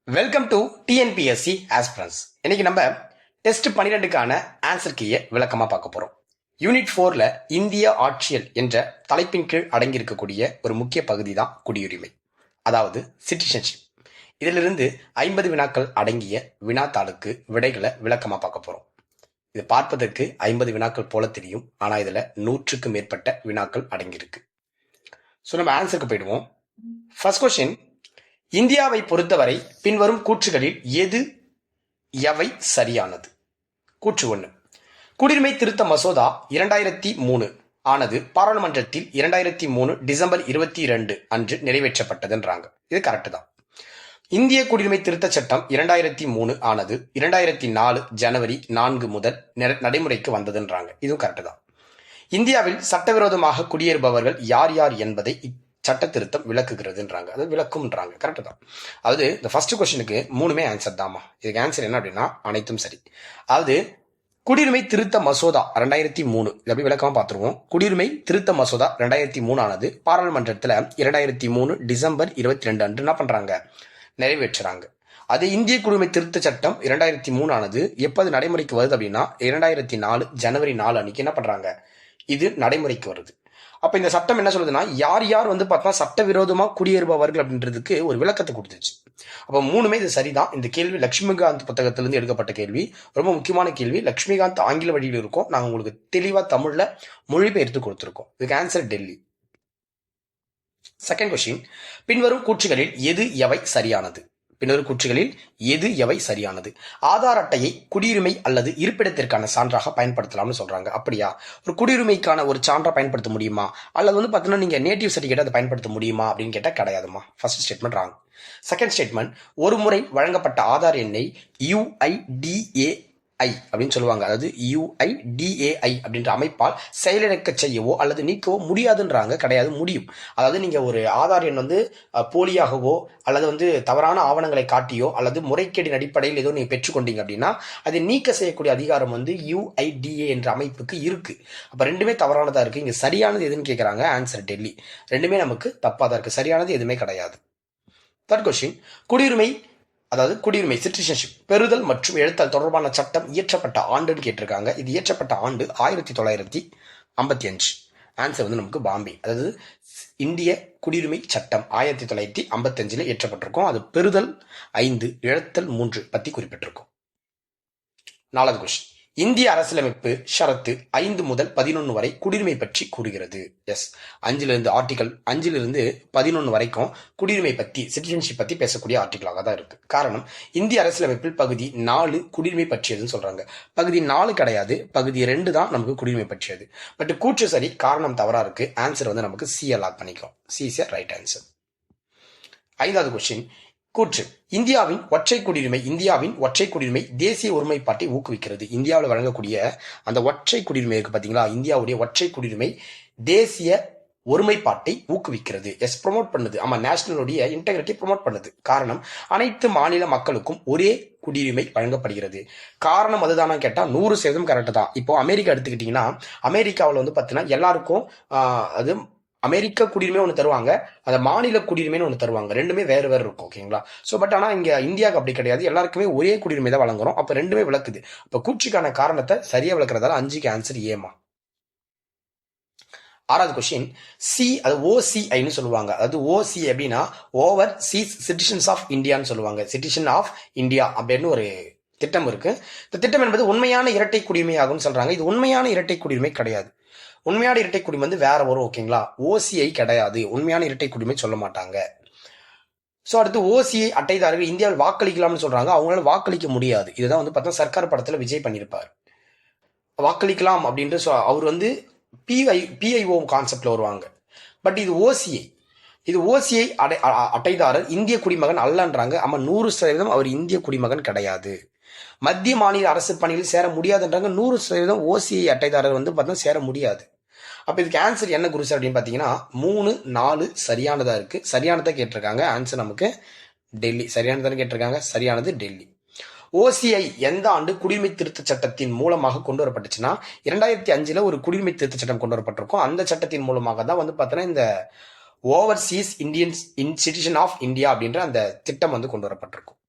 Welcome to TNPSC aspirants. இன்னைக்கு நம்ம test 12க்கான answer கீயை விளக்கமா பார்க்க போறோம். யூனிட் 4ல இந்திய ஆட்சியல் என்ற தலைப்பின் கீழ் அடங்கி இருக்கக்கூடிய ஒரு முக்கிய பகுதி தான் குடியுரிமை, அதாவது சிட்டிசன்ஷிப். இதிலிருந்து 50 வினாக்கள் அடங்கிய வினாத்தாளுக்கு விடைகளை விளக்கமா பார்க்க போறோம். இது பார்ப்பதற்கு 50 வினாக்கள் போல தெரியும், ஆனா இதுல 100க்கு மேற்பட்ட வினாக்கள் அடங்கியிருக்கு. ஸோ நம்ம ஆன்சருக்கு போயிடுவோம். ஃபர்ஸ்ட் கொஸ்டின், இந்தியாவை பொறுத்தவரை பின்வரும் கூற்றுகளில் எவை சரியானது? கூற்று 1, குடியுரிமை திருத்த மசோதா 2003 ஆனது பாராளுமன்றத்தில் 2003 டிசம்பர் 22 அன்று நிறைவேற்றப்பட்டதுன்றாங்க. இது கரெக்ட் தான். இந்திய குடியுரிமை திருத்த சட்டம் 2003 ஆனது 2004 ஜனவரி 4 முதல் நடைமுறைக்கு வந்ததுன்றாங்க. இதுவும் கரெக்ட் தான். இந்தியாவில் சட்டவிரோதமாக குடியேறுபவர்கள் யார் யார் என்பதை சட்ட திருத்தம் விளக்குகிறதுன்றாங்க, அது விளக்கும்ன்றாங்க. கரெக்ட் தான். அதாவது இந்த ஃபர்ஸ்ட் கொஸ்டினுக்கு 3மே ஆன்சர் தாமா. இதுக்கு ஆன்சர் என்ன அப்படின்னா அனைத்தும் சரி. அதாவது குடியுரிமை திருத்த மசோதா 2003 இதை அப்படி விளக்கமா பார்த்துருவோம். குடியுரிமை திருத்த மசோதா 2003 ஆனது பாராளுமன்றத்தில் 2003 டிசம்பர் 22 அன்று என்ன பண்றாங்க, நிறைவேற்றுறாங்க. அது இந்திய குடியுரிமை திருத்த சட்டம் 2003 ஆனது எப்போது நடைமுறைக்கு வருது அப்படின்னா 2004 ஜனவரி 4 அன்னைக்கு என்ன பண்றாங்க, இது நடைமுறைக்கு வருது. அப்ப இந்த சட்டம் என்ன சொல்லுதுன்னா, யார் யார் பார்த்தா சட்டவிரோதமா குடியேறுபவர்கள் அப்படின்றதுக்கு ஒரு விளக்கத்தை கொடுத்துச்சு. அப்ப 3மே இது சரிதான். இந்த கேள்வி லட்சுமிகாந்த் புத்தகத்திலிருந்து எடுக்கப்பட்ட கேள்வி, ரொம்ப முக்கியமான கேள்வி. லட்சுமிகாந்த் ஆங்கில வழியில் இருக்கும், நாங்க உங்களுக்கு தெளிவா தமிழ்ல மொழிபெயர்த்து கொடுத்திருக்கோம். இதுக்கு ஆன்சர் டெல்லி. செகண்ட் கொஸ்டின், பின்வரும் கூற்றுகளில் எவை சரியானது? பின்வரும் கூற்றுகளில் எவை சரியானது? ஆதார் அட்டையை குடியுரிமை அல்லது இருப்பிடத்திற்கான சான்றாக பயன்படுத்தலாம்னு சொல்றாங்க. அப்படியா? ஒரு குடியுரிமைக்கான ஒரு சான்றா பயன்படுத்த முடியுமா, அல்லது பார்த்தீங்கன்னா நீங்க நேட்டிவ் சர்டிஃபிகேட் அதை பயன்படுத்த முடியுமா அப்படின்னு கேட்டா கிடையாதுமா. First statement wrong. Second statement, ஒரு முறை வழங்கப்பட்ட ஆதார் எண்ணை UIDAI அப்படின்னு சொல்லுவாங்க. அதாவது UIDAI அப்படின்ற அமைப்பால் செயலிழக்க செய்யவோ அல்லது நீக்கவோ முடியாதுன்றாங்க. கிடையாது, முடியும். அதாவது நீங்க ஒரு ஆதார் எண் போலியாகவோ அல்லது தவறான ஆவணங்களை காட்டியோ அல்லது முறைகேடின் அடிப்படையில் ஏதோ நீங்க பெற்றுக்கொண்டீங்க அப்படின்னா அதை நீக்க செய்யக்கூடிய அதிகாரம் UIDA என்ற அமைப்புக்கு இருக்கு. அப்ப ரெண்டுமே தவறானதா இருக்கு. இங்க சரியானது எதுன்னு கேட்கறாங்க. ஆன்சர் டெல்லி. ரெண்டுமே நமக்கு தப்பாதான் இருக்கு. சரியானது எதுவுமே கிடையாது. தேர்ட் கொஸ்டின், குடியுரிமை சிட்டிசன்ஷிப் பெறுதல் மற்றும் எழுத்தல் தொடர்பான சட்டம் இயற்றப்பட்ட ஆண்டுன்னு கேட்டிருக்காங்க. இது இயற்றப்பட்ட ஆண்டு 1955. ஆன்சர் நமக்கு பாம்பே. அதாவது இந்திய குடியுரிமை சட்டம் 1955 இயற்றப்பட்டிருக்கும். அது பெறுதல் 5, எழுத்தல் 3 பத்தி குறிப்பிட்டிருக்கும். 4வது கொஸ்டின், இந்திய அரசியலமைப்பு ஷரத்து 5 முதல் 11 வரை குடியுரிமை பற்றி கூறுகிறது. எஸ், 5லிருந்து ஆர்டிகல் 5லிருந்து 11 வரைக்கும் குடியுரிமை பத்தி, சிட்டிசன்ஷிப் பத்தி பேசக்கூடிய ஆர்டிகலாக தான் இருக்கு. காரணம், இந்திய அரசியலமைப்பில் பகுதி 4 குடியுரிமை பற்றியதுன்னு சொல்றாங்க. பகுதி 4 கிடையாது, பகுதி 2 தான் நமக்கு குடியுரிமை பற்றியது. பட் கூற்று சரி, காரணம் தவறா இருக்கு. ஆன்சர் நமக்கு சி லாக் பண்ணிக்கும். C is right answer. 5வது கொஸ்டின், கூற்று, இந்தியாவின் ஒற்றை குடியுரிமை தேசிய ஒருமைப்பாட்டை ஊக்குவிக்கிறது. இந்தியாவில் வழங்கக்கூடிய அந்த ஒற்றை குடியுரிமை இருக்கு பாத்தீங்களா, இந்தியாவுடைய ஒற்றை குடியுரிமை தேசிய ஒருமைப்பாட்டை ஊக்குவிக்கிறது. எஸ், ப்ரொமோட் பண்ணுது. ஆமா, நேஷனலுடைய இன்டெகிரிட்டி ப்ரொமோட் பண்ணுது. காரணம், அனைத்து மாநில மக்களுக்கும் ஒரே குடியுரிமை வழங்கப்படுகிறது. காரணம் அதுதானா கேட்டா 100% கரெக்ட் தான். இப்போ அமெரிக்கா எடுத்துக்கிட்டீங்கன்னா, அமெரிக்காவில் பாத்தீங்கன்னா எல்லாருக்கும் அது அமெரிக்க குடியுரிமை ஒன்று தருவாங்க, அந்த மாநில குடியுரிமைன்னு ஒன்று தருவாங்க. ரெண்டுமே வேறு வேறு இருக்கும். ஓகேங்களா? ஸோ பட் ஆனால் இங்கே இந்தியாவுக்கு அப்படி கிடையாது. எல்லாருக்குமே ஒரே குடியுரிமை தான் வழங்குறோம். அப்போ ரெண்டுமே விளக்குது. அப்போ கூற்றுக்கான காரணத்தை சரியா விளக்குறதால 5க்கு ஆன்சர் ஏமா. 6வது கொஸ்டின், சி, அது OCIன்னு சொல்லுவாங்க. அதாவது OCI அப்படின்னா ஓவர் சீஸ் சிட்டிசன்ஸ் ஆஃப் இந்தியான்னு சொல்லுவாங்க. சிட்டிசன் ஆஃப் இந்தியா அப்படின்னு ஒரு திட்டம் இருக்கு. இந்த திட்டம் என்பது உண்மையான இரட்டை குடியுரிமை ஆகும்னு சொல்றாங்க. இது உண்மையான இரட்டை குடியுரிமை கிடையாது. உண்மையான இரட்டை குடிமை வேற வரும். ஓகேங்களா? OCI கிடையாது. உண்மையான இரட்டை குடிமை சொல்ல மாட்டாங்க. ஸோ அடுத்து OCI அட்டைதாரர்கள் இந்தியாவில் வாக்களிக்கலாம்னு சொல்றாங்க. அவங்களால வாக்களிக்க முடியாது. இதுதான் பார்த்தா சர்க்கார் படத்துல விஜய் பண்ணியிருப்பார். வாக்களிக்கலாம் அப்படின்ட்டு அவர் PIO கான்செப்ட்ல வருவாங்க. பட் இது OCI அட்டைதாரர் இந்திய குடிமகன் அல்லன்றாங்க. ஆமா, 100% அவர் இந்திய குடிமகன் கிடையாது. மத்திய மாநில அரசு பணியில் சேர முடியாதுன்றாங்க. 100% OCI அட்டைதாரர் பார்த்தா சேர முடியாது. அப்ப இதுக்கு ஆன்சர் என்ன குரு சார் அப்படின்னு பாத்தீங்கன்னா 3, 4 சரியானதா இருக்கு. சரியானதா கேட்டிருக்காங்க. ஆன்சர் நமக்கு டெல்லி. சரியானதான்னு கேட்டிருக்காங்க. சரியானது டெல்லி. OCI எந்த ஆண்டு குடியுரிமை திருத்த சட்டத்தின் மூலமாக கொண்டு வரப்பட்டுச்சுன்னா 2005 ஒரு குடியுரிமை திருத்த சட்டம் கொண்டு வரப்பட்டிருக்கும். அந்த சட்டத்தின் மூலமாக தான் பார்த்தீங்கன்னா இந்த overseas Indians citizen of India அப்படின்ற அந்த திட்டம் கொண்டு வரப்பட்டிருக்கும்.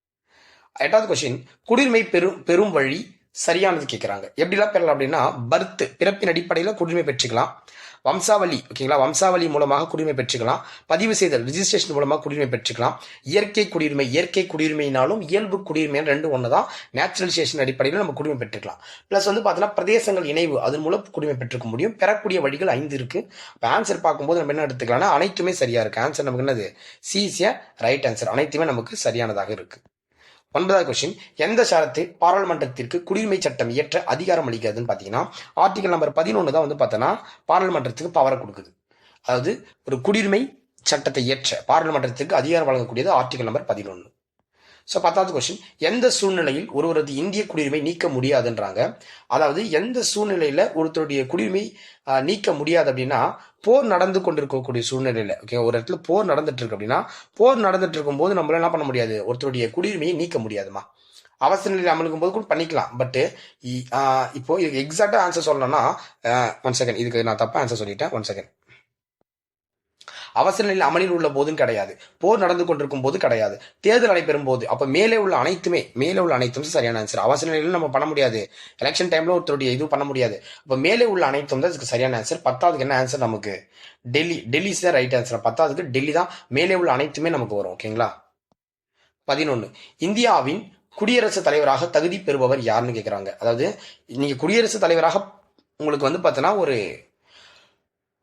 8வது கொஸ்டின், குடியுரிமை பெரும் வழி சரியானது கேட்கிறாங்க. எப்படிலாம் பெறலாம் அப்படின்னா, பர்த் பிறப்பின் அடிப்படையில் குடியுரிமை பெற்றுக்கலாம், வம்சாவளி ஓகேங்களா, வம்சாவளி மூலமாக குடியுரிமை பெற்றுக்கலாம், பதிவு செய்தல் ரிஜிஸ்ட்ரேஷன் மூலமாக குடியுரிமை பெற்றுக்கலாம், இயற்கை குடியுரிமைனாலும் இயல்பு குடியுரிமை ரெண்டும் ஒன்று தான். நேச்சுரலைசேஷன் அடிப்படையில் நம்ம குடியுரிமை பெற்றுக்கலாம். ப்ளஸ் வந்து பார்த்தீங்கன்னா பிரதேசங்கள் இணைவு அதன் மூலம் குடியுரிமை பெற்றுக்க முடியும். பெறக்கூடிய வழிகள் 5 இருக்கு. இப்போ ஆன்சர் பார்க்கும்போது நம்ம என்ன எடுத்துக்கலாம்னா, அனைத்துமே சரியா இருக்கு. ஆன்சர் நமக்கு என்னது? C is a right answer. அனைத்துமே நமக்கு சரியானதாக இருக்கு. 9வது கொஸ்டின், எந்த சரத்து பாராளுமன்றத்திற்கு குடியுரிமை சட்டம் இயற்ற அதிகாரம் அளிக்கிறதுன்னு பார்த்தீங்கன்னா, ஆர்டிகல் நம்பர் 11 தான் வந்து பார்த்தோன்னா பாராளுமன்றத்துக்கு பவரை கொடுக்குது. அதாவது ஒரு குடியுரிமை சட்டத்தை இயற்ற பாராளுமன்றத்திற்கு அதிகாரம் வழங்கக்கூடியது ஆர்டிகல் நம்பர் 11. ஸோ 10வது கொஸ்டின், எந்த சூழ்நிலையில் ஒருவரது இந்திய குடியுரிமை நீக்க முடியாதுன்றாங்க. அதாவது எந்த சூழ்நிலையில ஒருத்தருடைய குடியுரிமை நீக்க முடியாது அப்படின்னா, போர் நடந்து கொண்டிருக்கக்கூடிய சூழ்நிலையில ஓகே, ஒரு இடத்துல போர் நடந்துட்டு இருக்கு அப்படின்னா, போர் நடந்துட்டு இருக்கும் போது நம்மளால என்ன பண்ண முடியாது, ஒருத்தருடைய குடியுரிமையை நீக்க முடியாதுமா. அவசர நிலை அமலுக்கும் போது கூட பண்ணிக்கலாம். பட் இப்போ இதுக்கு எக்ஸாக்டா ஆன்சர் சொல்லணும்னா, 1 செகண்ட், இதுக்கு நான் தப்பா ஆன்சர் சொல்லிட்டேன். 1 செகண்ட். அவசர நிலை அமலில் உள்ள போதும் கிடையாது, போர் நடந்து கொண்டிருக்கும் போது கிடையாது, தேர்தல் நடைபெறும் போது. அப்ப மேலே உள்ள அனைத்தும் சரியான ஆன்சர். அவசர நிலையில் நம்ம பண்ண முடியாது, எலெக்ஷன் டைம்ல ஒருத்தருடைய இது பண்ண முடியாது. அப்ப மேலே உள்ள அனைத்தும் தான் இதுக்கு சரியான ஆன்சர். 10வதுக்கு என்ன ஆன்சர் நமக்கு? Delhi is the right answer. 10வதுக்கு டெல்லி தான். மேலே உள்ள அனைத்துமே நமக்கு வரும். ஓகேங்களா. 11, இந்தியாவின் குடியரசுத் தலைவராக தகுதி பெறுபவர் யாருன்னு கேட்கிறாங்க. அதாவது நீங்க குடியரசுத் தலைவராக உங்களுக்கு வந்து பார்த்தோன்னா ஒரு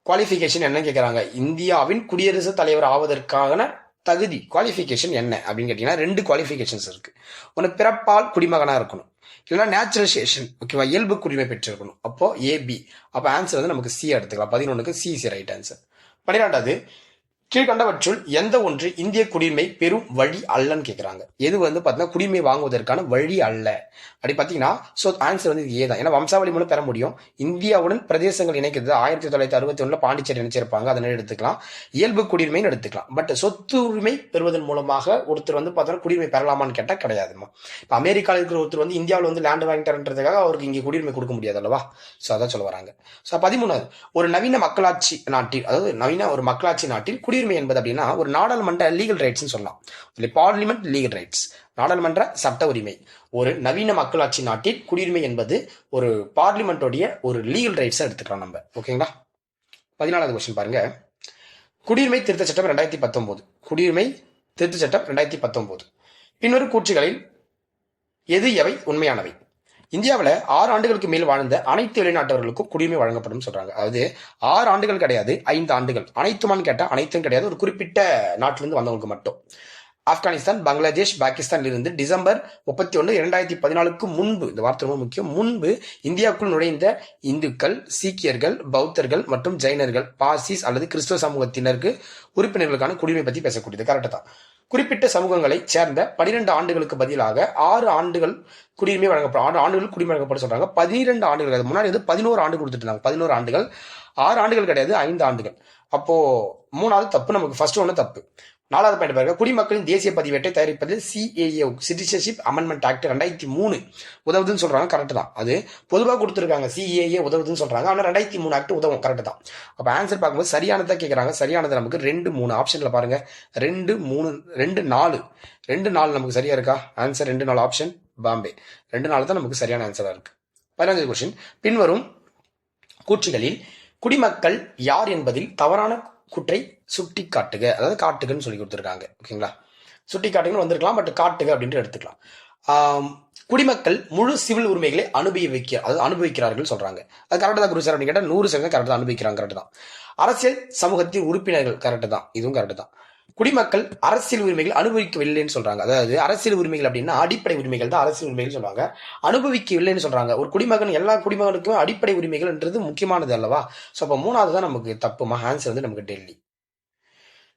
குவாலிஃபிகேஷன் என்ன கேட்குறாங்க, இந்தியாவின் குடியரசுத் தலைவர் ஆவதற்கான தகுதி குவாலிஃபிகேஷன் என்ன அப்படின்னு கேட்டீங்கன்னா, 2 குவாலிஃபிகேஷன்ஸ் இருக்கு. ஒன்று பிறப்பால் குடிமகனா இருக்கணும், இல்லைன்னா நேச்சுரலைசேஷன் ஓகேவா, இயல்பு குடிமை பெற்றிருக்கணும். அப்போ ஏபி. அப்போ ஆன்சர் வந்து நமக்கு சி எடுத்துக்கலாம். 11க்கு சி இஸ் ரைட் ஆன்சர். 12வது, கீழ்கண்டவற்றுள் எந்த ஒன்று இந்திய குடியுரிமை பெரும் வழி அல்லன்னு கேட்குறாங்க. எது வந்து பார்த்தீங்கன்னா குடியுரிமை வாங்குவதற்கான வழி அல்ல அப்படி பார்த்தீங்கன்னா, ஸோ ஆன்சர் வந்து ஏ தான். ஏன்னா வம்சாவளி மூலம் பெற முடியும். இந்தியாவுடன் பிரதேசங்கள் இணைக்கிறது 1961 பாண்டிச்சேரி இணைச்சிருப்பாங்க, அதனால எடுத்துக்கலாம். இயல்பு குடியுரிமைன்னு எடுத்துக்கலாம். பட் சொத்து உரிமை பெறுவதன் மூலமாக ஒருத்தர் வந்து பார்த்தோன்னா குடியுரிமை பெறலாமான்னு கேட்டால் கிடையாதுமா. இப்போ அமெரிக்காவில் இருக்கிற ஒருத்தர் வந்து இந்தியாவில் வந்து லேண்ட் வாங்கிட்டாருன்றதுக்காக அவருக்கு இங்கே குடியுரிமை கொடுக்க முடியாது அல்லவா. ஸோ அதான் சொல்ல வராங்க. ஸோ 13வது, ஒரு நவீன மக்களாட்சி நாட்டில், அதாவது நவீன ஒரு மக்களாட்சி நாட்டில் குடியுரிமை என்பது அப்படின்னா ஒரு நாடாளுமன்ற லீகல் ரைட்ஸ் சொல்லலாம். பார்லிமெண்ட் லீகல் ரைட்ஸ், நாடாளுமன்ற சட்ட உரிமை. ஒரு நவீன மக்களாட்சி நாட்டில் குடியுரிமை என்பது ஒரு பார்லிமெண்டோடைய ஒரு லீகல் ரைட்ஸ் எடுத்துக்கலாம் நம்ம. ஓகேங்களா. 14வது கொஸ்டின் பாருங்க, குடியுரிமை திருத்த சட்டம் 2019. குடியுரிமை திருத்த சட்டம் 2019 பின்வரும் கூற்றுகளில் எது எவை உண்மையானவை? இந்தியாவில் 6 ஆண்டுகளுக்கு மேல் வாழ்ந்த அனைத்து வெளிநாட்டவர்களுக்கும் குடியுரிமை வழங்கப்படும் சொல்றாங்க. அதாவது 6 ஆண்டுகள் கிடையாது, 5 ஆண்டுகள். அனைத்துமான்னு கேட்டா அனைத்தும் கிடையாது, ஒரு குறிப்பிட்ட நாட்டிலிருந்து வந்தவங்களுக்கு மட்டும். ஆப்கானிஸ்தான், பங்களாதேஷ், பாகிஸ்தானில் இருந்து டிசம்பர் 31, 2014 முன்பு, இந்த வார்த்தை ரொம்ப முக்கியம், முன்பு இந்தியாவுக்குள் நுழைந்த இந்துக்கள், சீக்கியர்கள், பௌத்தர்கள் மற்றும் ஜைனர்கள், பார்சிஸ் அல்லது கிறிஸ்தவ சமூகத்தினருக்கு உறுப்பினர்களுக்கான குடியுரிமை பற்றி பேசக்கூடியது. கரெக்ட் தான். குறிப்பிட்ட சமூகங்களை சேர்ந்த 12 ஆண்டுகளுக்கு பதிலாக 6 ஆண்டுகள் குடியுரிமை வழங்கப்படும். 6 ஆண்டுகள் குடியுரிமை வழங்கப்படும் சொல்றாங்க. 12 ஆண்டுகள், முன்னாடி வந்து 11 ஆண்டு கொடுத்துட்டு இருந்தாங்க. 11 ஆண்டுகள், 6 ஆண்டுகள் கிடையாது, 5 ஆண்டுகள். அப்போ 3வது தப்பு, நமக்கு ஃபர்ஸ்ட் ஒன்று தப்பு. 4வது பாயிண்ட் பாருங்க, குடிமக்களின் தேசிய பதிவேட்டை தயாரிப்பதில் சிஏஏ சிட்டிசன்ஷிப் அமெண்ட்மெண்ட் ஆக்ட் 2003 உதவுதுன்னு சொல்றாங்க. கரெக்ட் தான். அது பொதுவாக கொடுத்துருக்காங்க, சிஏஏ உதவுதுன்னு சொல்றாங்க. ஆனால் 2003 ஆக்ட் உதவும். கரெக்ட் தான். அப்போ ஆன்சர் பார்க்கும்போது சரியானதா கேட்கறாங்க. சரியானது நமக்கு 2, 3 ஆப்ஷன்ல பாருங்க. 2, 3, 2, 4 2, 4 நமக்கு சரியா இருக்கா? Answer 2, 4 option Bombay. 2, 4 தான் நமக்கு சரியான ஆன்சரா இருக்கு. 15வது கொஸ்டின், பின்வரும் கூற்றுகளில் குடிமக்கள் யார் என்பதில் தவறான கூற்றை சுட்டி காட்டுக. அதாவது காட்டுகன்னு சொல்லி கொடுத்துருக்காங்க. ஓகேங்களா. சுட்டி காட்டுகன்னு வந்திருக்கலாம், பட் காட்டுக அப்படின்ட்டு எடுத்துக்கலாம். குடிமக்கள் முழு சிவில் உரிமைகளை அனுபவிக்கிறார்கள் சொல்றாங்க. அது கரெக்ட் தான் குரு சார் அப்படின்னு கேட்டால் 100% கரெக்ட் தான், அனுபவிக்கிறாங்க. கரெக்ட் தான். அரசியல் சமூகத்தின் உறுப்பினர்கள் கரெக்ட் தான், இதுவும் கரெக்ட் தான். குடிமக்கள் அரசியல் உரிமைகள் அனுபவிக்கவில்லைன்னு சொல்றாங்க. அதாவது அரசியல் உரிமைகள் அப்படின்னா அடிப்படை உரிமைகள் தான் அரசியல் உரிமைகள் சொல்றாங்க, அனுபவிக்கவில்லைன்னு சொல்றாங்க. ஒரு குடிமகன், எல்லா குடிமகனுக்கும் அடிப்படை உரிமைகள்ன்றது முக்கியமானது அல்லவா. ஸோ அப்போ 3வது தான் நமக்கு தப்புமா. ஆன்சர் வந்து நமக்கு டெல்லி.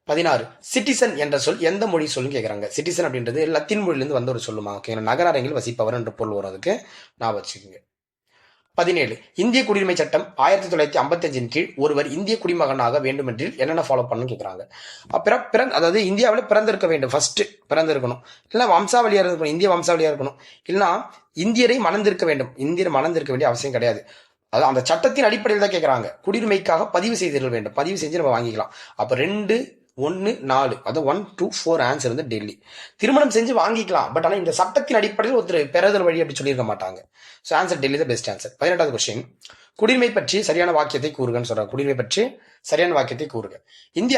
16, சிட்டிசன் என்ற சொல் எந்த மொழி சொல்லுன்னு கேட்குறாங்க. சிட்டிசன் அப்படின்றது லத்தீன் மொழியிலிருந்து வந்த ஒரு சொல்லுமா. ஓகே, நகரங்கள் வசிப்பவர் என்ற பொருள் வரும், அதுக்கு நான் வச்சுக்கோங்க. 17, இந்திய குடியுரிமை சட்டம் 1955 கீழ் ஒருவர் இந்திய குடிமகனாக வேண்டும் என்று என்னென்ன ஃபாலோ பண்ணணும்னு கேட்குறாங்க. அதாவது இந்தியாவில் பிறந்திருக்க வேண்டும், ஃபர்ஸ்ட் பிறந்திருக்கணும், இல்லை வம்சாவளியாக இருக்கணும், இந்திய வம்சாவளியாக இருக்கணும், இல்லைன்னா இந்தியரை மணந்திருக்க வேண்டும். இந்தியரை மணந்திருக்க வேண்டிய அவசியம் கிடையாது. அதாவது அந்த சட்டத்தின் அடிப்படையில் தான் கேட்குறாங்க. குடியுரிமைக்காக பதிவு செய்திருக்க வேண்டும், பதிவு செஞ்சு நம்ம வாங்கிக்கலாம். அப்போ 2 1-4, அது 1-4 ஆன்சர் வந்து டெல்லி. திருமணம் செஞ்சு வாங்கிக்கலாம், பட் ஆனால் இந்த சட்டத்தின் அடிப்படையில் ஒருத்தர் பெறுதல் வழி அப்படி சொல்லியிருக்க மாட்டாங்க. ஸோ ஆன்சர் டெல்லி தான் பெஸ்ட் ஆன்சர். 18வது கொஸ்டின், குடியுரிமை பற்றி சரியான வாக்கியத்தை கூறுகன்னு சொல்றாங்க. குடியுரிமை பற்றி சரியான வாக்கியத்தை கூறுக. இந்திய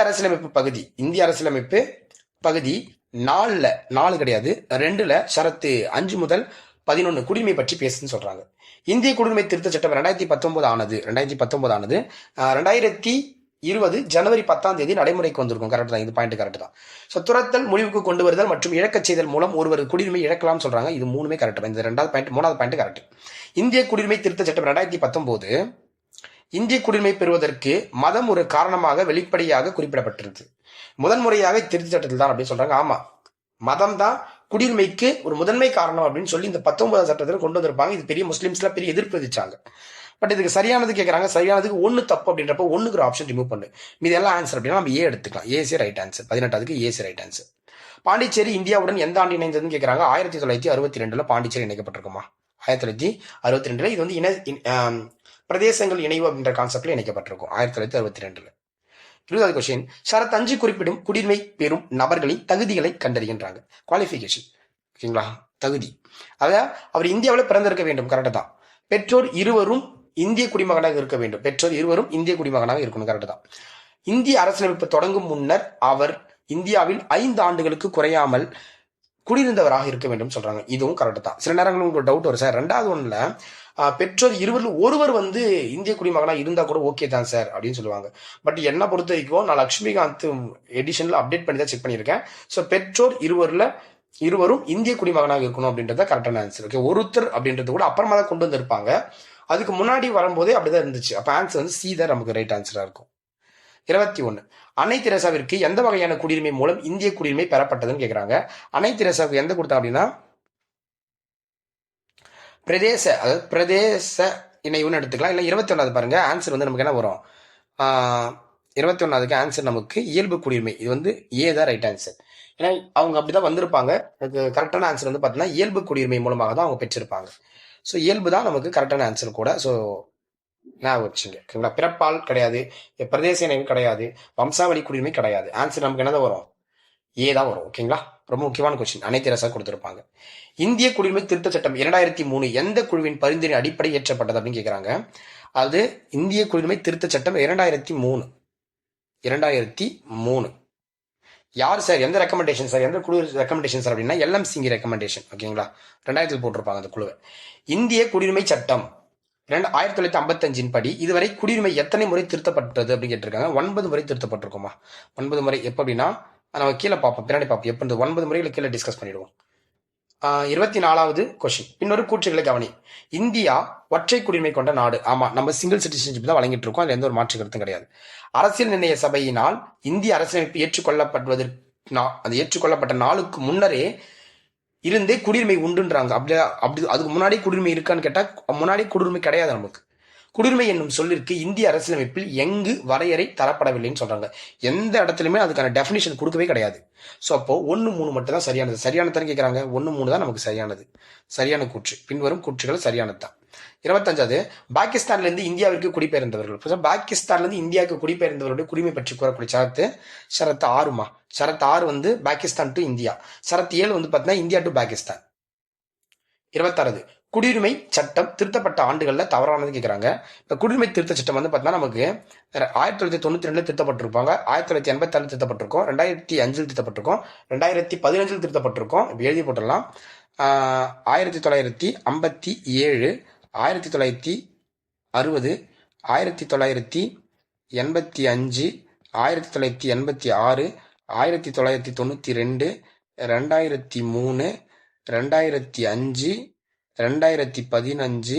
அரசியலமைப்பு பகுதி 4 கிடையாது 2ல ஷரத்து 5 முதல் 11 குடியுரிமை பற்றி பேசுன்னு சொல்றாங்க. இந்திய குடியுரிமை திருத்த சட்டம் 2019 ஆனது 2020 ஜனவரி 10ஆம் தேதி நடைமுறைக்கு வந்திருக்கும். கரெக்ட் தான், இது பாயிண்ட் கரெக்ட் தான். ஸோ துரத்தல், முடிவுக்கு கொண்டு வருதல் மற்றும் இழக்கச் செய்தல் மூலம் ஒருவர் குடியுரிமை இழக்கலாம் சொல்றாங்க. இது 3மே கரெக்ட். இந்த 3வது பாயிண்ட் கரெக்ட். இந்திய குடியுரிமை திருத்த சட்டம் 2019 இந்திய குடியுரிமை பெறுவதற்கு மதம் ஒரு காரணமாக வெளிப்படையாக குறிப்பிடப்பட்டிருக்கு. முதன்முறையாக திருத்த சட்டத்தில் தான் அப்படின்னு சொல்றாங்க. ஆமா, மதம் தான் குடியுரிமைக்கு ஒரு முதன்மை காரணம் அப்படின்னு சொல்லி இந்த 19வது சட்டத்தில் கொண்டு வந்திருப்பாங்க. இது பெரிய முஸ்லிம்ஸ்ல பெரிய எதிர்ப்பு விதிச்சாங்க. பட் இதுக்கு சரியானது கேட்கறாங்க. சரியானதுக்கு 1 தப்பு அப்படின்றப்ப 1க்கு ஆப்ஷன் ரிமூவ் பண்ணு. மீது எல்லாம் ஆன்சர் அப்படின்னா நம்ம ஏ எடுத்துக்கலாம். AC right answer. 18க்கு ஏசி ரைட் ஆன்சர். பாண்டிச்சேரி இந்தியாவுடன் எந்த ஆண்டு இணைந்ததுன்னு கேட்கறாங்க. 1962ல பாண்டிச்சேரி இணைக்கப்பட்டிருக்குமா? 1962. இது வந்து பிரதேசங்கள் இணைவு அப்படின்ற கான்செப்ட்ல இணைக்கப்பட்டிருக்கும் 1962. 20வது கொஸ்டின், ஷரத் 5 குறிப்பிடும் குடியுரிமை பெறும் நபர்களின் தகுதிகளை கண்டறிகின்றாங்க. குவாலிஃபிகேஷன், ஓகேங்களா? தகுதி, அதாவது அவர் இந்தியாவில் பிறந்திருக்க வேண்டும். கரெக்ட் தான். பெற்றோர் இருவரும் இந்திய குடிமகனாக இருக்க வேண்டும். இருக்கணும். கரெக்ட் தான். இந்திய அரசியலமைப்பு தொடங்கும் முன்னர் அவர் இந்தியாவில் 5 ஆண்டுகளுக்கு குறையாமல் குடியிருந்தவராக இருக்க வேண்டும் சொல்றாங்க. இதுவும் கரெக்ட் தான். சில நேரங்களில் உங்களுக்கு டவுட் வரும், சார் 2வது ஒன்றுல பெற்றோர் இருவரில் ஒருவர் வந்து இந்திய குடிமகனா இருந்தா கூட ஓகே தான் சார் அப்படின்னு சொல்லுவாங்க. பட் என்ன பொறுத்த வரைக்கும் நான் லட்சுமிகாந்த் எடிஷன்ல அப்டேட் பண்ணி தான் செக் பண்ணியிருக்கேன். ஸோ பெற்றோர் இருவரும் இந்திய குடிமகனாக இருக்கணும் அப்படின்றத கரெக்டான ஆன்சர். ஓகே, ஒருத்தர் அப்படின்றது கூட அப்புறமா தான் கொண்டு வந்திருப்பாங்க. அதுக்கு முன்னாடி வரும்போதே அப்படிதான் இருந்துச்சு. அப்ப ஆன்சர் வந்து சி தான் நமக்கு ரைட் ஆன்சரா இருக்கும். 21, அன்னை தெரசாவிற்கு எந்த வகையான குடியுரிமை மூலம் இந்திய குடியுரிமை பெறப்பட்டதுன்னு கேட்கறாங்க. அன்னை தெரசாவுக்கு எந்த கொடுத்தா அப்படின்னா பிரதேச இணைவுன்னு எடுத்துக்கலாம். இல்லை 21வது பாருங்க, ஆன்சர் வந்து நமக்கு என்ன வரும்? 21க்கு ஆன்சர் நமக்கு இயல்பு குடியுரிமை. இது வந்து ஏ தான் ரைட் ஆன்சர். ஏன்னா அவங்க அப்படிதான் வந்திருப்பாங்க. அதுக்கு கரெக்டான ஆன்சர் வந்து பார்த்தீங்கன்னா இயல்பு குடியுரிமை மூலமாக தான் அவங்க பெற்றிருப்பாங்க. ஸோ இயல்பு தான் நமக்கு கரெக்டான ஆன்சர் கூட. ஸோ நான் வச்சுங்க, ஓகேங்களா? பிறப்பால் கிடையாது, பிரதேச இணைவு கிடையாது, வம்சாவளி குடியுரிமை கிடையாது. ஆன்சர் நமக்கு என்னதான் வரும்? ஏ தான் வரும். ஓகேங்களா? ரொம்ப முக்கியமான கொஸ்டின். அனைத்து அரசா கொடுத்திருப்பாங்க. இந்திய குடியுரிமை திருத்த சட்டம் 2003 எந்த குழுவின் பரிந்துரை அடிப்படை ஏற்றப்பட்டது அப்படின்னு கேட்கறாங்க. அது இந்திய குடியுரிமை திருத்த சட்டம் 2003 யார் சார்? எந்த ரெக்கமெண்டேஷன் சார்? எந்த குழு ரெக்கமெண்டேஷன் சார் அப்படின்னா எல்எம்சிங்கி ரெக்கமெண்டேஷன். ஓகேங்களா? 2000 போட்டிருப்பாங்க அந்த குழுவை. இந்திய குடியுரிமை சட்டம் 1955 படி இதுவரை குடியுரிமை எத்தனை முறை திருத்தப்பட்டது அப்படின்னு கேட்டிருக்காங்க. 9 முறை திருத்தப்பட்டிருக்குமா? 9 முறை. எப்ப அப்படின்னா நம்ம கீழே பார்ப்போம், பின்னாடி பார்ப்போம். எப்போ 9 முறைகளை கீழே டிஸ்கஸ் பண்ணிடுவோம். 24வது கொஸ்டின், பின்னொரு கூற்றுகளை கவனி. இந்தியா ஒற்றை குடியுரிமை கொண்ட நாடு. ஆமா, நம்ம சிங்கிள் சிட்டிசன்ஷிப் தான் வழங்கிட்டு இருக்கோம். அதுல எந்த ஒரு மாற்று கருத்தும் கிடையாது. அரசியல் நிர்ணய சபையினால் இந்திய அரசியலமைப்பு ஏற்றுக்கொள்ளப்பட்ட நாளுக்கு முன்னரே இருந்தே குடியுரிமை உண்டுன்றாங்க. அப்படி அதுக்கு முன்னாடி குடியுரிமை இருக்கான்னு கேட்டா முன்னாடி குடியுரிமை கிடையாது. நமக்கு குடியுரிமை என்னும் சொல்லிற்கு இந்திய அரசியலமைப்பில் எங்கு வரையறை தரப்படவில்லைன்னு சொல்றாங்க. எந்த இடத்துலையுமே அதுக்கான டெஃபினிஷன் கொடுக்கவே கிடையாது. ஸோ அப்போ 1-3 மட்டும் தான் சரியானது. சரியானதுன்னு கேட்கறாங்க. 1-3 தான் நமக்கு சரியானது. சரியான கூற்று. பின்வரும் கூற்றுகள் சரியானது தான். 25வது, பாகிஸ்தான்ல இருந்து இந்தியாவிற்கு குடிபெயர்ந்தவர்கள். பாகிஸ்தான்ல இருந்து இந்தியாவுக்கு குடிபெயர்ந்தவர்களுடைய குடிமை பற்றி கூறக்கூடிய ஷரத்து 6மா. ஷரத்து 6 வந்து பாகிஸ்தான் டு இந்தியா. ஷரத்து 7 வந்து பார்த்தீங்கன்னா இந்தியா டு பாகிஸ்தான். 26வது, குடியுரிமை சட்டம் திருத்தப்பட்ட ஆண்டுகள்ல தவறானது கேட்கறாங்க. இப்ப குடியுரிமை திருத்த சட்டம் வந்து பார்த்தீங்கன்னா நமக்கு 1992 திருத்தப்பட்டிருப்பாங்க, 1986 திருத்தப்பட்டிருக்கும், 2005 திருத்தப்பட்டிருக்கும், 2015 திருத்தப்பட்டிருக்கும். இப்ப எழுதி போட்டுடலாம். 1957, 1960, 1985, 1986, 1986, 1992, 2003, 2005, 2015,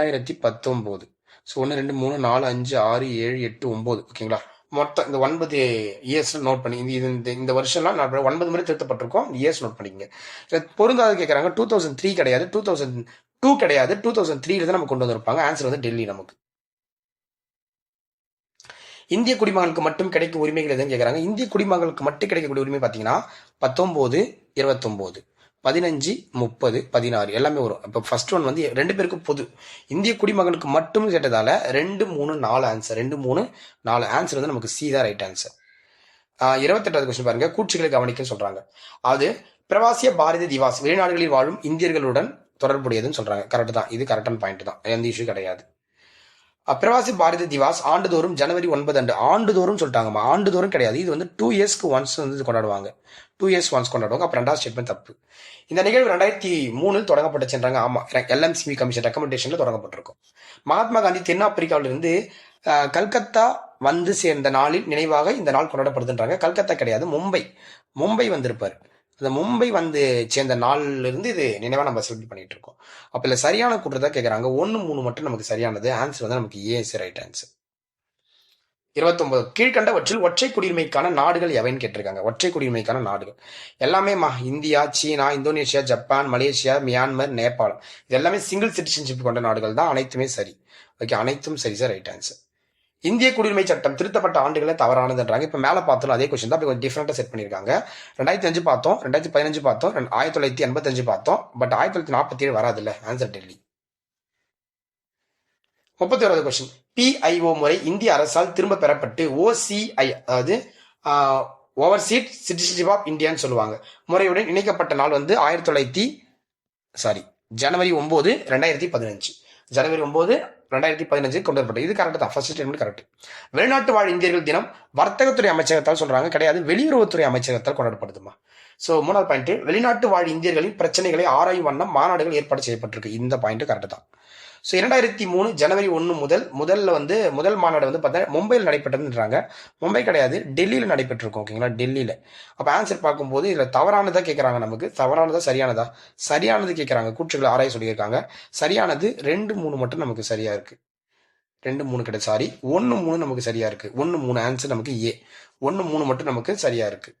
2019. ஸோ 1, 2, 3, 4, 5, 6, 7, 8, 9. ஓகேங்களா? மொத்தம் இந்த 9 இயர்ஸ் நோட் பண்ணி இந்த வருஷம்லாம் 9 முறை திருத்தப்பட்டிருக்கோம். இயர்ஸ் நோட் பண்ணிக்கங்க. பொருந்தாது கேட்கறாங்க. 2003 கிடையாது, 2002 கிடையாது, 2003 தான் நம்ம கொண்டு வந்திருப்பாங்க. ஆன்சர் வந்து டெல்லி. நமக்கு இந்திய குடிமகனுக்கு மட்டும் கிடைக்கும் உரிமைகள் எதுன்னு கேட்கறாங்க. இந்திய குடிமகனுக்கு மட்டும் கிடைக்கக்கூடிய உரிமை பார்த்தீங்கன்னா 19, 29, 15, 30, 16 எல்லாமே வரும். இப்போ ஃபர்ஸ்ட் ஒன் வந்து 2 பேருக்கும் பொது. இந்திய குடிமகனுக்கு மட்டும் கேட்டதால 2, 3, 4 ஆன்சர். 2, 3, 4 ஆன்சர் வந்து நமக்கு சி தான் ரைட் ஆன்சர். 28வது கொஸ்டின் பாருங்க, கூற்றுகளை கவனிக்க சொல்றாங்க. அது பிரவாசிய பாரதி திவாஸ் வெளிநாடுகளில் வாழும் இந்தியர்களுடன் தொடர்புடையதுன்னு சொல்றாங்க. கரெக்ட் தான், இது கரெக்டான பாயிண்ட் தான், எந்த இஷ்யூ கிடையாது. பிரவாசி பாரதி திவாஸ் ஆண்டுதோறும் ஜனவரி 9 அன்று, ஆண்டுதோறும் சொல்லிட்டாங்கம்மா, ஆண்டுதோறும் கிடையாது, இது வந்து 2 இயர்ஸ்க்கு ஒன்ஸ் வந்து கொண்டாடுவாங்க, 2 இயர்ஸ் ஒன்ஸ் கொண்டாடுவாங்க. அப்ப 2வது ஸ்டேட்மெண்ட் தப்பு. இந்த நிகழ்வு 2003 தொடங்கப்பட்டுச்சுன்றாங்க. ஆமா, LMCB கமிஷன் ரெக்கமெண்டேஷன்ல தொடங்கப்பட்டிருக்கும். மகாத்மா காந்தி தென்னாப்பிரிக்காவிலிருந்து கல்கத்தா வந்து சேர்ந்த நாளில் நினைவாக இந்த நாள் கொண்டாடப்படுதுன்றாங்க. கல்கத்தா கிடையாது, மும்பை வந்திருப்பாரு. அந்த மும்பை வந்து சேர்ந்த நாள்ல இருந்து இது நினைவா நம்ம செலிப்ரேட் பண்ணிட்டு இருக்கோம். அப்ப இல்ல சரியான கூற்று தான் கேட்கறாங்க. 1, 3 மட்டும் நமக்கு சரியானது. ஆன்சர் வந்து நமக்கு ஏ ரைட் ஆன்சர். 29 கீழ்கண்டவற்றில் ஒற்றை குடியுரிமைக்கான நாடுகள் எவைன்னு கேட்டிருக்காங்க. ஒற்றை குடியுரிமைக்கான நாடுகள் எல்லாமே இந்தியா, சீனா, இந்தோனேஷியா, ஜப்பான், மலேசியா, மியான்மர், நேபாளம், இது எல்லாமே சிங்கிள் சிட்டிசன்ஷிப் கொண்ட நாடுகள் தான். அனைத்துமே சரி. ஓகே, அனைத்தும் சரி சார், ரைட் ஆன்சர். இந்திய குடியுரிமை சட்டம் திருத்தப்பட்ட ஆண்டுகளை தவறானதுன்றாங்க. இப்ப மேல பார்த்தோம் அதே கொஸ்டின் தான், கொஞ்சம் டிஃபரெண்டா செட் பண்ணிருக்காங்க. 2005 பார்த்தோம், 2015 பார்த்தோம், 1985 பார்த்தோம், பட் 1947 வராது இல்ல. ஆன்சர் டெல்லி. 31வது கொஸ்டின், PIO முறை இந்திய அரசால் திரும்ப பெறப்பட்டு OCI, அதாவது ஓவர்சீஸ் சிட்டிசன்ஷிப் ஆஃப் இந்தியான்னு சொல்லுவாங்க, முறையுடன் இணைக்கப்பட்ட நாள் வந்து ஜனவரி 9, 2015. ஜனவரி 9, 2015 கொண்டு வரப்பட்டது. இது கரெக்ட் தான், ஃபர்ஸ்ட் ஸ்டேட்மெண்ட் கரெக்ட். வெளிநாட்டு வாழ் இந்தியர்கள் தினம் வர்த்தகத்துறை அமைச்சகத்தால் சொல்றாங்க, கிடையாது, வெளியுறவுத்துறை அமைச்சகத்தால் கொண்டாடப்படுதுமா. சோ 3வது பாயிண்ட், வெளிநாட்டு வாழ் இந்தியர்களின் பிரச்சனைகளை ஆராயும் வண்ணம் மாநாடுகள் ஏற்பாடு செய்யப்பட்டிருக்கு. இந்த பாயிண்ட் கரெக்ட் தான். ஸோ 2003 ஜனவரி 1 முதல் மாநாடு வந்து பார்த்தா மும்பையில் நடைபெற்றதுன்றாங்க. மும்பை கிடையாது, டெல்லியில் நடைபெற்றிருக்கும். ஓகேங்களா, டெல்லியில. அப்போ ஆன்சர் பார்க்கும்போது இதில் தவறானதா கேட்குறாங்க. நமக்கு தவறானதா சரியானதா? சரியானது கேட்குறாங்க. கூற்றுகளை ஆராய சொல்லியிருக்காங்க. சரியானது 2, 3 மட்டும் நமக்கு சரியா இருக்கு. 2, 3 கிடையாது, சாரி, 1, 3 நமக்கு சரியா இருக்கு. 1, 3 ஆன்சர் நமக்கு ஏ. 1, 3 மட்டும் நமக்கு சரியா இருக்கு.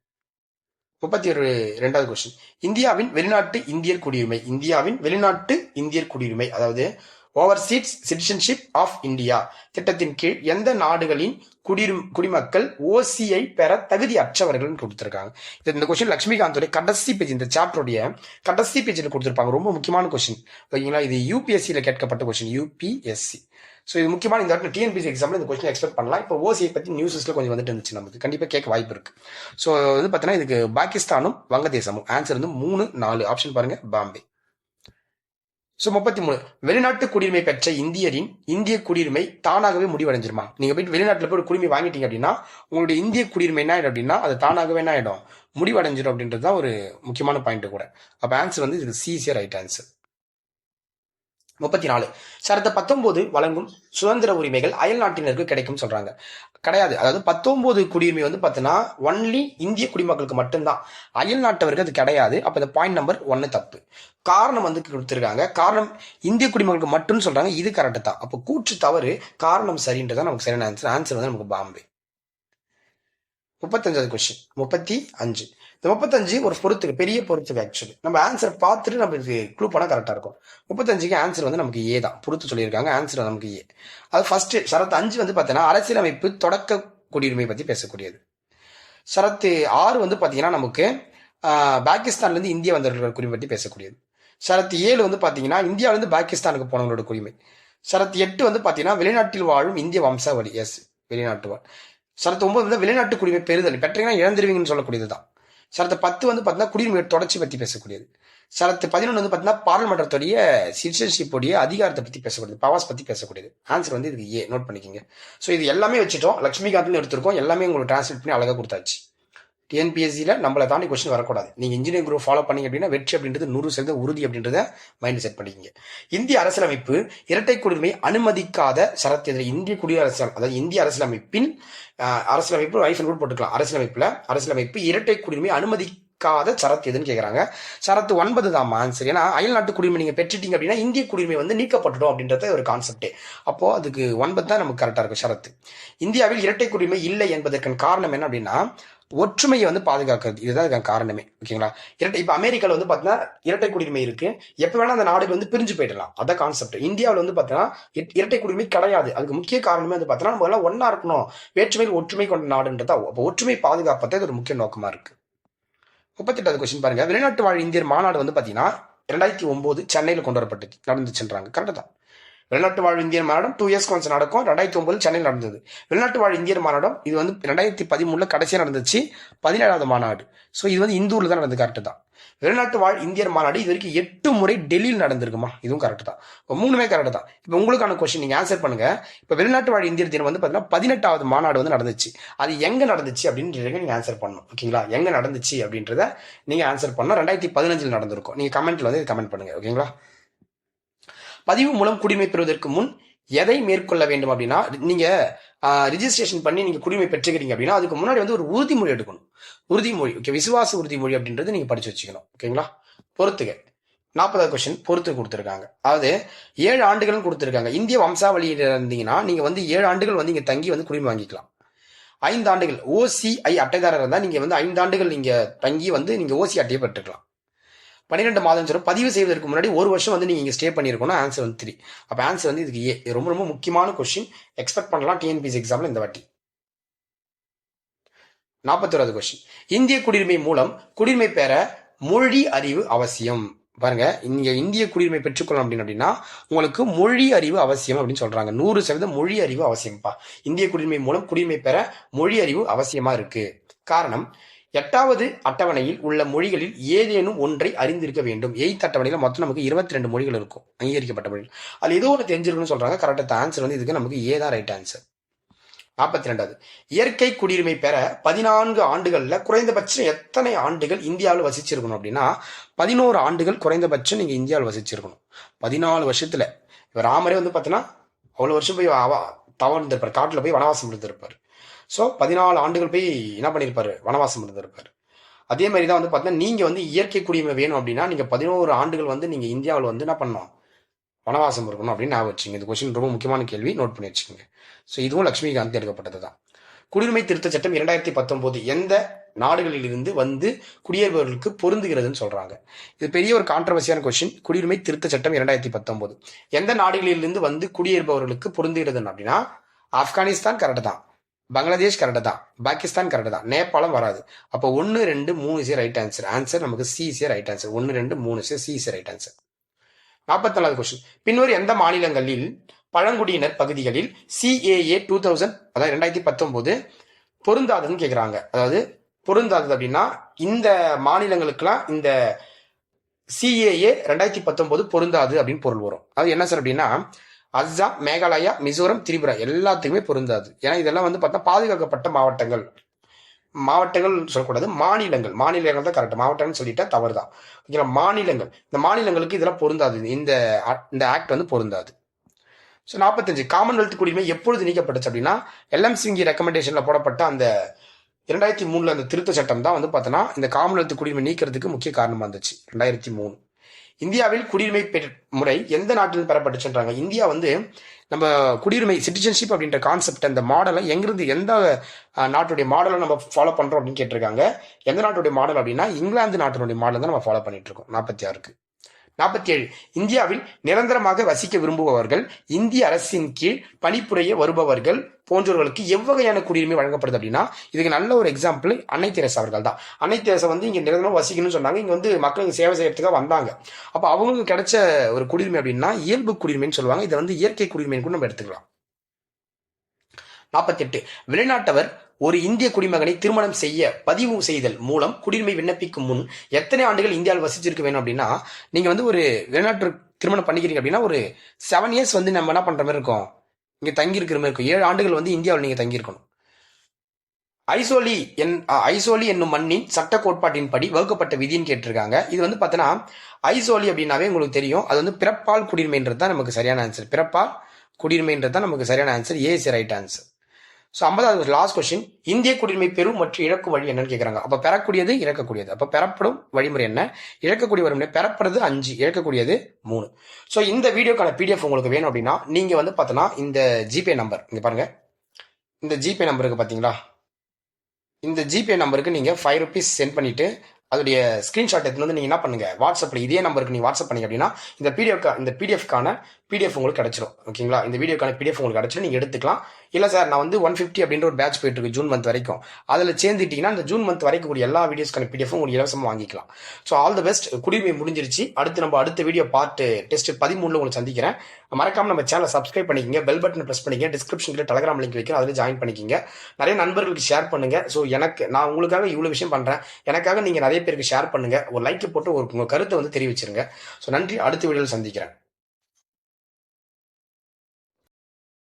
32வது கொஸ்டின், இந்தியாவின் வெளிநாட்டு இந்தியர் குடியுரிமை அதாவது ஓவர்சீஸ் சிட்டிசன்ஷிப் ஆஃப் இந்தியா திட்டத்தின் கீழ் எந்த நாடுகளின் குடிமக்கள் OCI பெற தகுதி அற்றவர்கள் கொடுத்திருக்காங்க. இந்த கொஸ்டின் லட்சுமிகாந்தோட கடைசி பேஜ், இந்த சாப்டருடைய கடைசி பேஜில் கொடுத்திருப்பாங்க. ரொம்ப முக்கியமான கொஸ்டின். ஓகேங்களா, இது UPSC கேட்கப்பட்ட கொஸ்டின், UPSC. ஸோ இது முக்கியமான இந்த TNPSC எக்ஸாம்ல இந்த கொஸ்டின் எக்ஸ்பெக்ட் பண்ணலாம். இப்போ OCI பத்தி நியூஸஸ்ல கொஞ்சம் வந்துட்டு இருந்துச்சு, நமக்கு கண்டிப்பா கேட்க வாய்ப்பு இருக்கு. ஸோ வந்து பார்த்தீங்கன்னா இதுக்கு பாகிஸ்தானும் வங்கதேசமும். ஆன்சர் வந்து 3, 4 ஆப்ஷன் பாருங்க, பாம்பே. ஸோ 33, வெளிநாட்டு குடியுரிமை பெற்ற இந்திய குடியுரிமை தானாகவே முடிவடைஞ்சிருமா? நீங்க போயிட்டு வெளிநாட்டில் போய் குடியுரிமை வாங்கிட்டீங்க அப்படின்னா உங்களுடைய இந்திய குடியுரிமை என்ன ஆயிடும் அப்படின்னா அது தானாகவே என்ன ஆயிடும், முடிவடைஞ்சிடும் அப்படின்றது தான் ஒரு முக்கியமான பாயிண்ட் கூட. அப்ப ஆன்சர் வந்து இதுக்கு சி ரைட் ஆன்சர். 34, சரத்து 19 வழங்கும் சுதந்திர உரிமைகள் அயல் நாட்டினருக்கு கிடைக்கும் சொல்றாங்க. கிடையாது, அதாவது 19 குடியுரிமை வந்து பார்த்தீங்கன்னா ஒன்லி இந்திய குடிமக்களுக்கு மட்டும்தான், அயல் நாட்டவருக்கு அது கிடையாது. அப்ப இந்த பாயிண்ட் நம்பர் 1 தப்பு. காரணம் வந்து கொடுத்திருக்காங்க, காரணம் இந்திய குடிமக்களுக்கு மட்டும் சொல்றாங்க, இது கரெக்ட் தான். அப்போ கூற்று தவறு, காரணம் சரின்றதான் நமக்கு சரியான ஆன்சர். ஆன்சர் வந்து நமக்கு பாம்பே. 35வது கொஸ்டின், 35. இந்த 35 ஒரு பொறுத்துக்கு, பெரிய பொறுத்துக்கு. ஆக்சுவலி நம்ம ஆன்சர் பார்த்துட்டு நமக்கு க்ளூ பண்ணா கரெக்டா இருக்கும். 35க்கு ஆன்சர் வந்து நமக்கு ஏ தான், பொறுத்து சொல்லியிருக்காங்க. ஆன்சர் நமக்கு ஏ. அது ஃபர்ஸ்ட். ஷரத்து 5 வந்து பார்த்தீங்கன்னா அரசியலமைப்பு தொடக்க குடியுரிமை பத்தி பேசக்கூடியது. ஷரத்து 6 வந்து பார்த்தீங்கன்னா நமக்கு பாகிஸ்தான்ல இருந்து இந்தியா வந்தவர்களோட குடிமை பத்தி பேசக்கூடியது. ஷரத்து 7 வந்து பார்த்தீங்கன்னா இந்தியாவில இருந்து பாகிஸ்தானுக்கு போனவங்களோட குடிமை. ஷரத்து 8 வந்து பார்த்தீங்கன்னா வெளிநாட்டில் வாழும் இந்திய வம்சாவளி. எஸ், வெளிநாட்டு வாழ். ஷரத்து 9 வந்து வெளிநாட்டு குடிமை பெறுதல், பெற்றீங்கன்னா இழந்துருவீங்கன்னு சொல்லக்கூடியதுதான். ஷரத்து 10 வந்து பார்த்தீங்கன்னா குடியுரிமை தொடர்ச்சி பத்தி பேசக்கூடியது. ஷரத்து 11 வந்து பார்த்தீங்கன்னா பார்லிமெண்டத்துடைய சிட்டிசன்ஷிப் உடைய அதிகாரத்தை பத்தி பேசக்கூடியது, பவர்ஸ் பத்தி பேசக்கூடியது. ஆன்சர் வந்து இதுக்கு ஏ. நோட் பண்ணிக்கோங்க. ஸோ இது எல்லாமே வச்சுட்டோம், லட்சுமிகாந்த்ல எடுத்திருக்கோம், எல்லாமே உங்களுக்கு டிரான்ஸ்லேட் பண்ணி அழகா கொடுத்தாச்சு. TNPSCல நம்மளை தாண்டி கொஸ்டின் வரக்கூடாது. நீங்க இன்ஜினியரிங் குரூப் ஃபாலோ பண்ணீங்க அப்படின்னா வெற்றி அப்படின்றது 100% உறுதி அப்படின்றத மைண்ட் செட் பண்ணிக்கங்க. இந்திய அரசியலமைப்பு இரட்டை குடியுரிமை அனுமதிக்காத ஷரத்து எதிர இந்திய குடியரசு, அதாவது இந்திய அரசியலமைப்பின் அரசியலமைப்பு ஐஃபன் கூட போட்டுக்கலாம். அரசியலமைப்பு இரட்டை குடியுரிமை அனுமதிக்காத ஷரத்து எதுன்னு கேட்கறாங்க. ஷரத்து 9 தான் ஆன்சர். ஏன்னா அயல் நாட்டு குடியுரிமை நீங்க பெற்றுட்டீங்க அப்படின்னா இந்திய குடியுரிமை வந்து நீக்கப்பட்டுடும் அப்படின்றத ஒரு கான்செப்டே. அப்போ அதுக்கு 9 தான் நமக்கு கரெக்டா இருக்கும் ஷரத்து. இந்தியாவில் இரட்டை குடியுரிமை இல்லை என்பதற்கான காரணம் என்ன அப்படின்னா ஒற்றுமையை வந்து பாதுகாக்கிறது, இதுதான் அதுக்கான காரணமே. ஓகேங்களா, இப்ப அமெரிக்கால வந்து பாத்தீங்கன்னா இரட்டை குடியுரிமை இருக்கு, எப்ப வேணா அந்த நாடுகள் வந்து பிரிஞ்சு போயிடலாம், அதான் கான்செப்ட். இந்தியாவில் வந்து பாத்தீங்கன்னா இரட்டை குடியுரிமை கிடையாது. அதுக்கு முக்கிய காரணமே வந்து பாத்தீங்கன்னா நம்ம எல்லாம் ஒன்னா இருக்கணும், வேற்றுமையில் ஒற்றுமை கொண்ட நாடுன்றதா. அப்போ ஒற்றுமை பாதுகாப்பது ஒரு முக்கிய நோக்கமா இருக்கு. 38வது கொஸ்டின் பாருங்க, வெளிநாட்டு வாழ் இந்தியர் மாநாடு வந்து பாத்தீங்கன்னா 2009 சென்னையில கொண்டு வரப்பட்டு நடந்துச்சுன்றாங்க. கரெக்ட் தான். வெளிநாட்டு வாழ் இந்தியர் மாநாடம் 2 இயர்ஸ் கொஞ்சம் நடக்கும். 2009 சென்னையில் நடந்தது. வெளிநாட்டு வாழ் இந்தியர் மாநாடம் இது வந்து 2013 கடைசியாக நடந்துச்சு, 17வது மாநாடு. ஸோ இது வந்து இந்தூர்ல தான் நடந்தது, கரெக்டு தான். வெளிநாட்டு வாழ் இந்தியர் மாநாடு இது வரைக்கும் 8 முறை டெல்லியில் நடந்திருக்குமா, இதுவும் கரெக்ட் தான். இப்போ 3மே கரெக்ட் தான். இப்போ உங்களுக்கான கொஸ்டின் நீங்க ஆன்சர் பண்ணுங்க. இப்போ வெளிநாட்டு வாழ் இந்தியர் தினம் வந்து பார்த்தீங்கன்னா 18வது மாநாடு வந்து நடந்துச்சு. அது எங்க நடந்துச்சு அப்படின்றத நீங்க ஆன்சர் பண்ணணும். ஓகேங்களா, எங்க நடந்துச்சு அப்படின்றத நீங்க ஆன்சர் பண்ணணும். 2015 நடந்திருக்கும். நீங்க கமெண்ட்ல வந்து கமெண்ட் பண்ணுங்க. ஓகேங்களா. பதிவு மூலம் குடிமை பெறுவதற்கு முன் எதை மேற்கொள்ள வேண்டும் அப்படின்னா, நீங்க ரிஜிஸ்ட்ரேஷன் பண்ணி நீங்க குடிமை பெற்றுக்கிறீங்க அப்படின்னா அதுக்கு முன்னாடி வந்து ஒரு உறுதிமொழி எடுக்கணும். உறுதிமொழி, ஓகே, விசுவாச உறுதிமொழி அப்படின்றது நீங்க படிச்சு வச்சுக்கணும். ஓகேங்களா. பொறுத்துக 40வது கொஸ்டின் பொறுத்து கொடுத்துருக்காங்க. அதாவது 7 ஆண்டுகள் கொடுத்துருக்காங்க. இந்திய வம்சாவளியில் இருந்தீங்கன்னா நீங்க வந்து 7 ஆண்டுகள் வந்து இங்க தங்கி வந்து குடிமை வாங்கிக்கலாம். 5 ஆண்டுகள் OCI அட்டைதாரர் இருந்தால் நீங்க வந்து 5 ஆண்டுகள் நீங்க தங்கி வந்து நீங்க OC அட்டையை பெற்றுக்கலாம். 12 மாதம் சொல்லும். பதிவு செய்வதற்கு முன்னாடி 1 வருஷம் வந்து நீங்க ஸ்டே பண்ணிருக்கணும். ஆன்சர் வந்து 3. அப்ப ஆன்சர் வந்து இதுக்கு ஏ. ரொம்ப ரொம்ப முக்கியமான கொஸ்டின், எக்ஸ்பெக்ட் பண்ணலாம் TNPSC எக்ஸாம்ல இந்த வாட்டி. 41வது கொஸ்டின், இந்திய குடியுரிமை மூலம் குடியுரிமை பெற மொழி அறிவு அவசியம். பாருங்க, நீங்க இந்திய குடியுரிமை பெற்றுக்கொள்ளணும் அப்படின்னா உங்களுக்கு மொழி அறிவு அவசியம் அப்படின்னு சொல்றாங்க. 100% மொழி அறிவு அவசியம்ப்பா. இந்திய குடியுரிமை மூலம் குடியுரிமை பெற மொழி அறிவு அவசியமா இருக்கு. காரணம், 8வது அட்டவணையில் உள்ள மொழிகளில் ஏதேனும் ஒன்றை அறிந்திருக்க வேண்டும். 8th அட்டவணையில் மொத்தம் நமக்கு 22 மொழிகள் இருக்கும், அங்கீகரிக்கப்பட்ட மொழிகள். அது ஏதோ ஒன்று தெரிஞ்சிருக்குன்னு சொல்றாங்க. கரெக்டாக ஆன்சர் வந்து இதுக்கு நமக்கு ஏ தான் ரைட் ஆன்சர். 42வது, இயற்கை குடியுரிமை பெற 14 ஆண்டுகள்ல குறைந்தபட்சம் எத்தனை ஆண்டுகள் இந்தியாவில் வசிச்சிருக்கணும் அப்படின்னா 11 ஆண்டுகள் குறைந்தபட்சம் நீங்க இந்தியாவில் வசிச்சிருக்கணும். 14 வருஷத்துல இப்ப ராமரே வந்து பார்த்தீங்கன்னா அவ்வளவு வருஷம் போய் தவழ்ந்திருப்பார், காட்டுல போய் வனவாசம் இருந்திருப்பார். ஸோ 14 ஆண்டுகள் போய் என்ன பண்ணியிருப்பாரு, வனவாசம் இருந்திருப்பாரு. அதே மாதிரி தான் வந்து பார்த்தீங்கன்னா நீங்க வந்து இயற்கை குடியுரிமை வேணும் அப்படின்னா நீங்க 11 ஆண்டுகள் வந்து நீங்க இந்தியாவில் வந்து என்ன பண்ணணும், வனவாசம் இருக்கணும் அப்படின்னு ஞாபகம் வச்சுங்க. இந்த கொஸ்டின் ரொம்ப முக்கியமான கேள்வி, நோட் பண்ணி வச்சுக்கோங்க. ஸோ இதுவும் லட்சுமிகாந்த் எடுக்கப்பட்டது தான். குடியுரிமை திருத்த சட்டம் 2019 எந்த நாடுகளில் இருந்து வந்து குடியேறுபவர்களுக்கு பொருந்துகிறதுன்னு சொல்றாங்க. இது பெரிய ஒரு கான்ட்ரவர்சியான கொஸ்டின். குடியுரிமை திருத்த சட்டம் 2019 எந்த நாடுகளிலிருந்து வந்து குடியேறுபவர்களுக்கு பொருந்துகிறதுன்னு அப்படின்னா ஆப்கானிஸ்தான் கரெக்ட் தான், பங்களாதேஷ் கரெக்ட் தான், பாகிஸ்தான் கரெக்ட் தான், நேபாளம் வராது. அப்போ 1, 2, 3 ரைட் ஆன்சர். ஆன்சர் நமக்கு C right answer. 1, 2, 3 C right answer. 44வது கொஸ்டின், பின்வரும் எந்த மாநிலங்களில் பழங்குடியினர் பகுதிகளில் CAA 2000 அதாவது 2019 பொருந்தாதுன்னு கேட்குறாங்க. அதாவது பொருந்தாது அப்படின்னா இந்த மாநிலங்களுக்கெல்லாம் இந்த CAA 2019 பொருந்தாது அப்படின்னு பொருள் வரும். அது என்ன சார் அப்படின்னா அஸ்ஸாம், மேகாலயா, மிசோரம், திரிபுரா எல்லாத்துக்குமே பொருந்தாது. ஏன்னா இதெல்லாம் வந்து பார்த்தா பாதுகாக்கப்பட்ட மாவட்டங்கள். மாவட்டங்கள் சொல்லக்கூடாது, மாநிலங்கள். மாநிலங்கள் தான் கரெக்ட், மாவட்டம்னு சொல்லிட்டா தவறு தான். ஓகேங்களா. மாநிலங்கள், இந்த மாநிலங்களுக்கு இதெல்லாம் பொருந்தாது, இந்த ஆக்ட் வந்து பொருந்தாது. ஸோ 45, காமன்வெல்த் குடியுரிமை எப்பொழுது நீக்கப்பட்டுச்சு அப்படின்னா LMCG ரெக்கமெண்டேஷன்ல போடப்பட்ட அந்த 2003 அந்த திருத்த சட்டம் தான் வந்து பார்த்தோன்னா இந்த காமன்வெல்த் குடியுரிமை நீக்கிறதுக்கு முக்கிய காரணமாக இருந்துச்சு. 2003. இந்தியாவில் குடியுரிமை முறை எந்த நாட்டில் பெறப்பட்டுச்சுன்றாங்க. இந்தியா வந்து நம்ம குடியுரிமை சிட்டிசன்ஷிப் அப்படின்ற கான்செப்ட் அந்த மாடலை எங்கிருந்து எந்த நாட்டுடைய மாடலை நம்ம ஃபாலோ பண்றோம் அப்படின்னு கேட்டிருக்காங்க. எந்த நாட்டுடைய மாடல் அப்படின்னா இங்கிலாந்து நாட்டினுடைய மாடல் தான் நம்ம ஃபாலோ பண்ணிட்டு இருக்கோம். 46க்கு. 47, இந்தியாவில் நிரந்தரமாக வசிக்க விரும்புபவர்கள், இந்திய அரசின் கீழ் பணிபுரிய வருபவர்கள் போன்றவர்களுக்கு எவ்வகையான குடியுரிமை வழங்கப்படுது அப்படின்னா இதுக்கு நல்ல ஒரு எக்ஸாம்பிள் அன்னை தெரசா அவர்கள் தான். அன்னை தெரசா வந்து இங்க நிரந்தரமாக வசிக்கணும்னு சொன்னாங்க. இங்க வந்து மக்களுக்கு சேவை செய்யறதுக்காக வந்தாங்க. அப்ப அவங்களுக்கு கிடைச்ச ஒரு குடியுரிமை அப்படின்னா இயல்பு குடியுரிமைன்னு சொல்லுவாங்க. இதை வந்து இயற்கை குடியுரிமைன்னு கூட நம்ம எடுத்துக்கலாம். 48, வெளிநாட்டவர் ஒரு இந்திய குடிமகனை திருமணம் செய்ய பதிவு செய்தல் மூலம் குடியுரிமை விண்ணப்பிக்கும் முன் எத்தனை ஆண்டுகள் இந்தியாவில் வசிச்சிருக்க வேணும் அப்படின்னா நீங்க வந்து ஒரு வெளிநாட்டு திருமணம் பண்ணிக்கிறீங்க அப்படின்னா ஒரு 7 இயர்ஸ் வந்து நம்ம என்ன பண்ற மாதிரி இருக்கும், இங்க தங்கி இருக்கிற மாதிரி இருக்கும். 7 ஆண்டுகள் வந்து இந்தியாவில் நீங்க தங்கி இருக்கணும். ஐசோலி என்னும் மண்ணின் சட்ட கோட்பாட்டின்படி வகுக்கப்பட்ட விதின்னு கேட்டிருக்காங்க. இது வந்து பார்த்தோன்னா ஐசோலி அப்படின்னாவே உங்களுக்கு தெரியும், அது வந்து பிறப்பால் குடியுரிமைன்றது தான் நமக்கு சரியான ஆன்சர். பிறப்பால் குடியுரிமைன்றது தான் நமக்கு சரியான answer. A right answer. So 50வது லாஸ்ட் கொஸ்டின், இந்திய குடியுரிமை பெறும் மற்றும் இழக்கும் வழி என்னன்னு கேட்குறாங்க. அப்போ பெறக்கூடியது இழக்கக்கூடியது. அப்போ பெறப்படும் வழிமுறை என்ன, இழக்கக்கூடிய வழிமுறை. பெறப்படுறது 5, இழக்கக்கூடியது 3. ஸோ இந்த வீடியோக்கான PDF உங்களுக்கு வேணும் அப்படின்னா நீங்க வந்து பார்த்தோன்னா இந்த ஜிபே நம்பர் இங்க பாருங்க, இந்த ஜிபே நம்பருக்கு பார்த்தீங்களா, இந்த ஜிபே நம்பருக்கு நீங்க 5 rupees சென்ட் பண்ணிட்டு அதோடைய ஸ்கிரீன்ஷாட் எடுத்து வந்து நீங்க என்ன பண்ணுங்க, வாட்ஸ்அப்ல இதே நம்பருக்கு நீங்க வாட்ஸ்அப் பண்ணீங்க அப்படின்னா இந்த PDF உங்களுக்கு கிடைச்சிரும். ஓகேங்களா. இந்த வீடியோக்கான PDF உங்களுக்கு கிடைச்சிரும், நீங்க எடுத்துக்கலாம். இல்லை சார் நான் வந்து 150 அப்படின்ற ஒரு பேட்ச் போயிட்டு இருக்கு ஜூன் மந்த் வரைக்கும், அதில் சேர்ந்துட்டீங்கன்னா இந்த ஜூன் மந்த் வரைக்கும் கூடிய எல்லா வீடியோஸ்க்கான பிடிஎஃப் உங்களுக்கு இலவசமாக வாங்கிக்கலாம். So all the best. குடியுரிமை முடிஞ்சிருச்சு. அடுத்த வீடியோ பார்ட் டெஸ்ட் 13 உங்களுக்கு சந்திக்கிறேன். மறக்காம நம்ம சேனலை சப்ஸ்கிரைப் பண்ணிக்கங்க, பெல் பட்டன் பிரஸ் பண்ணிக்கங்க, டிஸ்கிரிப்ஷனில் டெலிகிராம் லிங்க் வைக்கிறேன், அதில் ஜாயின் பண்ணிக்கங்க. நிறைய நண்பர்களுக்கு ஷேர் பண்ணுங்க. ஸோ நான் உங்களுக்காக இவ்வளோ விஷயம் பண்றேன், எனக்காக நீங்க நிறைய பேருக்கு ஷேர் பண்ணுங்க. ஒரு லைக் போட்டு உங்க கருத்தை வந்து தெரிவிச்சிருங்க. ஸோ நன்றி. அடுத்த வீடியோவில் சந்திக்கிறேன்.